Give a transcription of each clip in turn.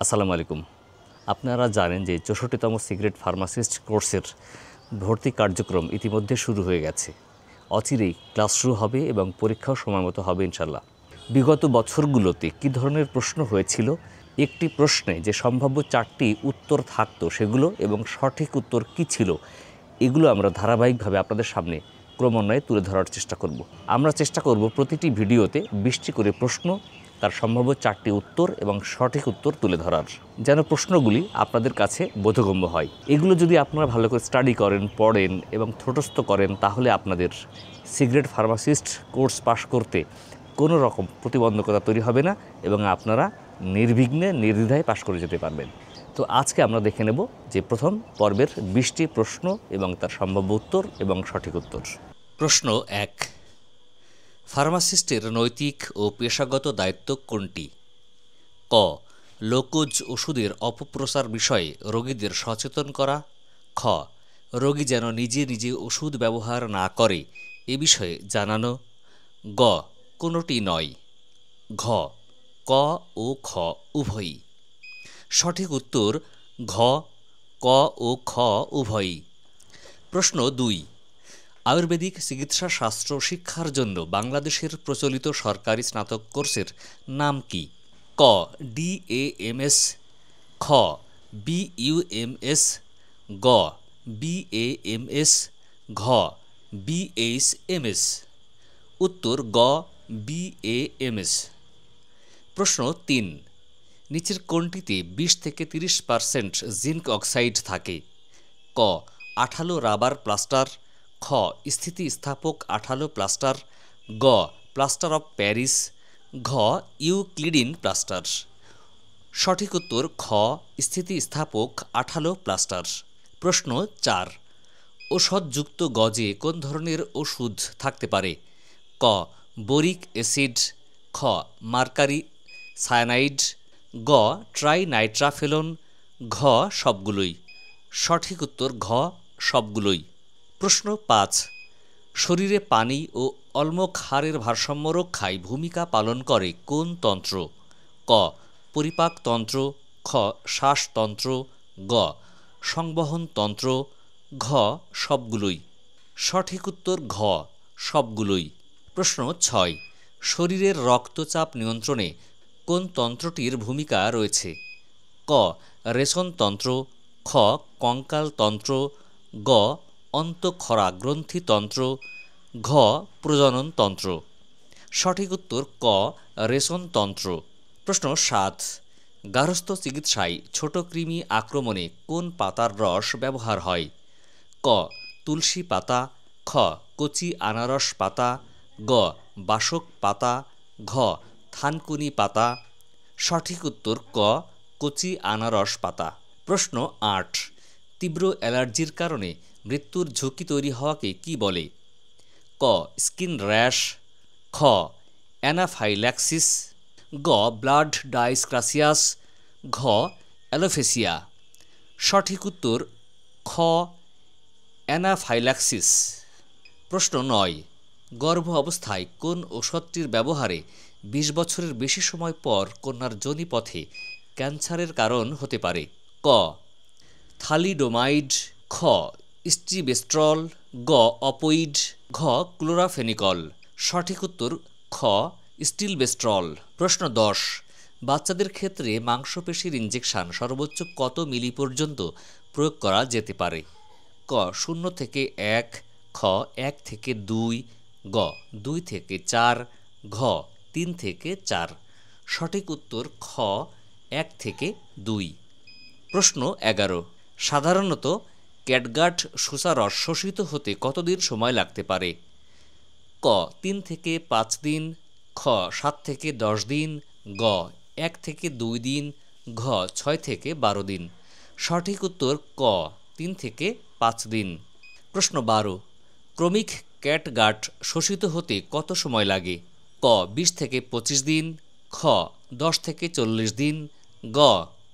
আসসালামু আলাইকুম। আপনারা জানেন যে ৬৪তম সিগারেট ফার্মাসিস্ট কোর্সের ভর্তি কার্যক্রম ইতিমধ্যে শুরু হয়ে গেছে। অচিরেই ক্লাস শুরু হবে এবং পরীক্ষাও সময় মতো হবে ইনশাল্লাহ। বিগত বছরগুলোতে কী ধরনের প্রশ্ন হয়েছিল, একটি প্রশ্নে যে সম্ভাব্য 4টি উত্তর থাকতো সেগুলো এবং সঠিক উত্তর কী ছিল, এগুলো আমরা ধারাবাহিকভাবে আপনাদের সামনে ক্রমান্বয়ে তুলে ধরার চেষ্টা করব। আমরা চেষ্টা করব প্রতিটি ভিডিওতে 20টি করে প্রশ্ন, তার সম্ভাব্য 4টি উত্তর এবং সঠিক উত্তর তুলে ধরার, যেন প্রশ্নগুলি আপনাদের কাছে বোধগম্য হয়। এগুলো যদি আপনারা ভালো করে স্টাডি করেন, পড়েন এবং ঠোঁটস্থ করেন, তাহলে আপনাদের সিগারেট ফার্মাসিস্ট কোর্স পাশ করতে কোনো রকম প্রতিবন্ধকতা তৈরি হবে না এবং আপনারা নির্বিঘ্নে নির্দ্বিধায় পাশ করে যেতে পারবেন। তো আজকে আমরা দেখে নেব যে প্রথম পর্বের 20টি প্রশ্ন এবং তার সম্ভাব্য উত্তর এবং সঠিক উত্তর। প্রশ্ন 1, ফার্মাসিস্টের নৈতিক ও পেশাগত দায়িত্ব কোনটি? ক, লোকজ ওষুধের অপপ্রচার বিষয়ে রোগীদের সচেতন করা। খ, রোগী যেন নিজে নিজে ওষুধ ব্যবহার না করে এ বিষয়ে জানানো। গ, কোনোটি নয়। ঘ, ক ও খ উভয়ই। সঠিক উত্তর ঘ, ক ও খ উভয়ই। প্রশ্ন 2, আয়ুর্বেদিক চিকিৎসা শাস্ত্র শিক্ষার জন্য বাংলাদেশের প্রচলিত সরকারি স্নাতক কোর্সের নাম কি? ক, DAMS। খ, BUMS। গ, BAMS। ঘ, BHMS। উত্তর গ, BAMS। প্রশ্ন 3, নিচের কোনটিতে 20 থেকে 30% জিঙ্ক অক্সাইড থাকে? ক, আঠালো রাবার প্লাস্টার। খ, স্থিতিস্থাপক আঠালো প্লাস্টার। গ, প্লাস্টার অফ প্যারিস। ঘ, ইউক্লিডিন প্লাস্টার। সঠিক উত্তর খ, স্থিতিস্থাপক আঠালো প্লাস্টার। প্রশ্ন 4, ঔষধযুক্ত গজে কোন ধরনের ওষুধ থাকতে পারে? ক, বোরিক অ্যাসিড। খ, মার্কারি সায়ানাইড। গ, ট্রাইনাইট্রাফেলন। ঘ, সবগুলোই। সঠিক উত্তর ঘ, সবগুলোই। প্রশ্ন 5, শরীরে পানি ও অম্লক্ষারের ভারসাম্য রক্ষায় ভূমিকা পালন করে কোন তন্ত্র? ক, পরিপাকতন্ত্র। খ, শ্বাসতন্ত্র। গ, সংবহনতন্ত্র। ঘ, সবগুলোই। সঠিক উত্তর ঘ, সবগুলোই। প্রশ্ন 6, শরীরের রক্তচাপ নিয়ন্ত্রণে কোন তন্ত্রটির ভূমিকা রয়েছে? ক, রেচনতন্ত্র। খ, কঙ্কালতন্ত্র। গ, অন্তঃক্ষরা গ্রন্থিতন্ত্র। ঘ, প্রজননতন্ত্র। সঠিক উত্তর ক, রেচনতন্ত্র। প্রশ্ন 7, গার্হস্থ্য চিকিৎসায় ছোট কৃমি আক্রমণে কোন পাতার রস ব্যবহার হয়? ক, তুলসী পাতা। খ, কচি আনারস পাতা। গ, বাসক পাতা। ঘ, থানকুনি পাতা। সঠিক উত্তর ক, কচি আনারস পাতা। প্রশ্ন 8, তীব্র অ্যালার্জির কারণে মৃত্যুর ঝুঁকি তৈরি হওয়াকে কি বলে? ক, স্কিন র্যাশ। খ, অ্যানাফাইল্যাক্সিস। গ, ব্লাড ডাইসক্রাসিয়াস। ঘ, অ্যালোপেসিয়া। সঠিক উত্তর খ, অ্যানাফাইল্যাক্সিস। প্রশ্ন 9, গর্ভ অবস্থায় কোন ওষুধটির ব্যবহারে 20 বছরের বেশি সময় পর কন্যার যোনিপথে ক্যান্সারের কারণ হতে পারে? ক, থালিডোমাইড। খ, স্টিবেস্ট্রল। গ, অপোইড। ঘ, ক্লোরাফেনিকল। সঠিক উত্তর খ, স্টিলবেস্ট্রল। প্রশ্ন 10, বাচ্চাদের ক্ষেত্রে মাংসপেশির ইনজেকশন সর্বোচ্চ কত মিলি পর্যন্ত প্রয়োগ করা যেতে পারে? ক, 0 থেকে 1। খ, 1 থেকে 2। গ, 2 থেকে 4। ঘ, 3 থেকে 4। সঠিক উত্তর খ, 1 থেকে 2। প্রশ্ন 11, সাধারণত ক্যাটগাট সুসারস শোষিত হতে কতদিন সময় লাগতে পারে? ক, 3 থেকে 5 দিন। খ, 7 থেকে 10 দিন। গ, 1 থেকে 2 দিন। ঘ, 6 থেকে 12 দিন। সঠিক উত্তর ক, 3 থেকে 5 দিন। প্রশ্ন 12, ক্রমিক ক্যাটগাট শোষিত হতে কত সময় লাগে? ক, 20 থেকে 25 দিন। খ, 10 থেকে 40 দিন। গ,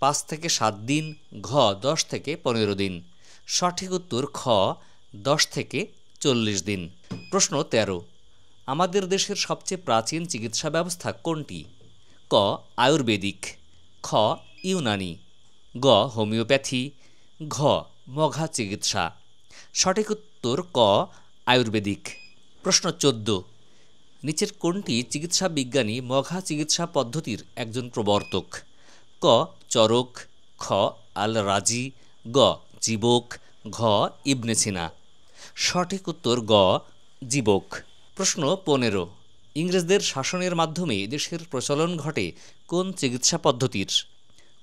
5 থেকে 7 দিন। ঘ, 10 থেকে 15 দিন। সঠিক উত্তর খ, 10 থেকে 40 দিন। প্রশ্ন 13, আমাদের দেশের সবচেয়ে প্রাচীন চিকিৎসা ব্যবস্থা কোনটি? ক, আয়ুর্বেদিক। খ, ইউনানি, গ হোমিওপ্যাথি, ঘ মঘা চিকিৎসা। সঠিক উত্তর ক আয়ুর্বেদিক। প্রশ্ন ১৪, নিচের কোনটি চিকিৎসা বিজ্ঞানী মঘা চিকিৎসা পদ্ধতির একজন প্রবর্তক? ক চরক, খ আল রাজি, গ জীবক, ঘ ইবনে সিনা। সঠিক উত্তর গ জীবক। প্রশ্ন ১৫, ইংরেজদের শাসনের মাধ্যমে দেশের প্রচলন ঘটে কোন চিকিৎসা পদ্ধতির?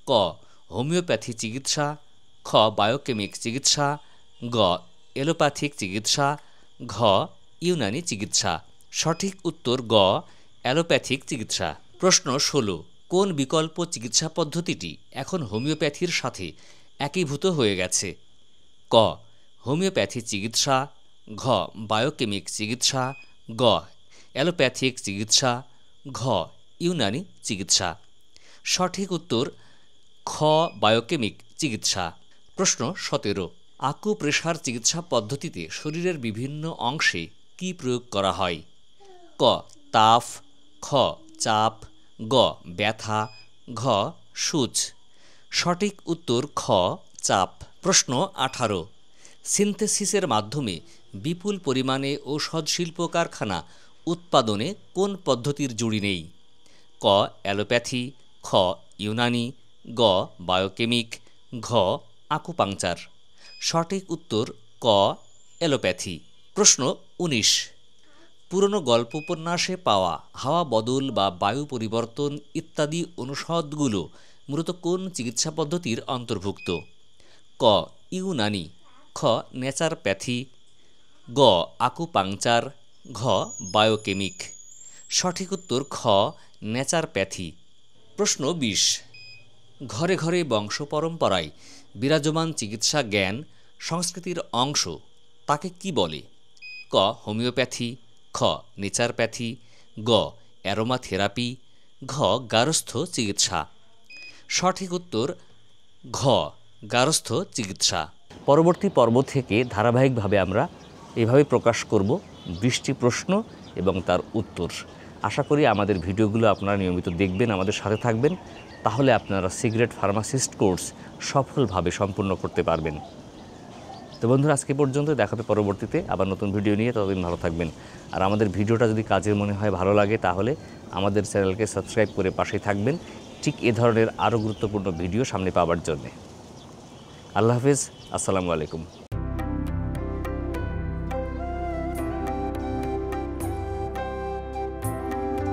ক হোমিওপ্যাথি চিকিৎসা, খ বায়োকেমিক চিকিৎসা, গ এলোপ্যাথিক চিকিৎসা, ঘ ইউনানি চিকিৎসা। সঠিক উত্তর গ অ্যালোপ্যাথিক চিকিৎসা। প্রশ্ন ১৬, কোন বিকল্প চিকিৎসা পদ্ধতিটি এখন হোমিওপ্যাথির সাথে একীভূত হয়ে গেছে? ক হোমিওপ্যাথি চিকিৎসা, ঘ বায়োকেমিক চিকিৎসা, গ অ্যালোপ্যাথিক চিকিৎসা, ঘ ইউনানি চিকিৎসা। সঠিক উত্তর খ বায়োকেমিক চিকিৎসা। প্রশ্ন ১৭, আকুপ্রেশার চিকিৎসা পদ্ধতিতে শরীরের বিভিন্ন অংশে কি প্রয়োগ করা হয়? ক তাপ, খ চাপ, গ ব্যথা, ঘ সূচ। সঠিক উত্তর খ চাপ। প্রশ্ন ১৮, সিনথেসিসের মাধ্যমে বিপুল পরিমাণে ঔষধ শিল্প কারখানা উৎপাদনে কোন পদ্ধতির জুড়ি নেই? ক অ্যালোপ্যাথি, খ ইউনানি, গ বায়োকেমিক, ঘ আকুপাংচার। সঠিক উত্তর ক অ্যালোপ্যাথি। প্রশ্ন ১৯, পুরনো গল্প উপন্যাসে পাওয়া হাওয়া বদল বা বায়ু পরিবর্তন ইত্যাদি অনুষদগুলো মূলত কোন চিকিৎসা পদ্ধতির অন্তর্ভুক্ত? ক ইউনানি, খ ন্যাচারপ্যাথি, গ আকুপাংচার, ঘ বায়োকেমিক। সঠিক উত্তর খ ন্যাচারপ্যাথি। প্রশ্ন ২০, ঘরে ঘরে বংশ পরম্পরায় বিরাজমান চিকিৎসা জ্ঞান সংস্কৃতির অংশ তাকে কি বলে? ক হোমিওপ্যাথি, খ নেচারপ্যাথি, গ অ্যারোমাথেরাপি, ঘ গার্হস্থ্য চিকিৎসা। সঠিক উত্তর ঘ গার্হস্থ্য চিকিৎসা। পরবর্তী পর্ব থেকে ধারাবাহিকভাবে আমরা এভাবে প্রকাশ করব ২০টি প্রশ্ন এবং তার উত্তর। আশা করি আমাদের ভিডিওগুলো আপনারা নিয়মিত দেখবেন, আমাদের সাথে থাকবেন, তাহলে আপনারা সিগারেট ফার্মাসিস্ট কোর্স সফলভাবে সম্পূর্ণ করতে পারবেন। তো বন্ধুরা, আজকে পর্যন্ত, দেখাবে পরবর্তীতে আবার নতুন ভিডিও নিয়ে। ততদিন ভালো থাকবেন। আর আমাদের ভিডিওটা যদি কাজের মনে হয়, ভালো লাগে, তাহলে আমাদের চ্যানেলকে সাবস্ক্রাইব করে পাশেই থাকবেন ঠিক এ ধরনের আরও গুরুত্বপূর্ণ ভিডিও সামনে পাওয়ার জন্যে। আল্লাহ হাফেজ, আসসালামু আলাইকুম।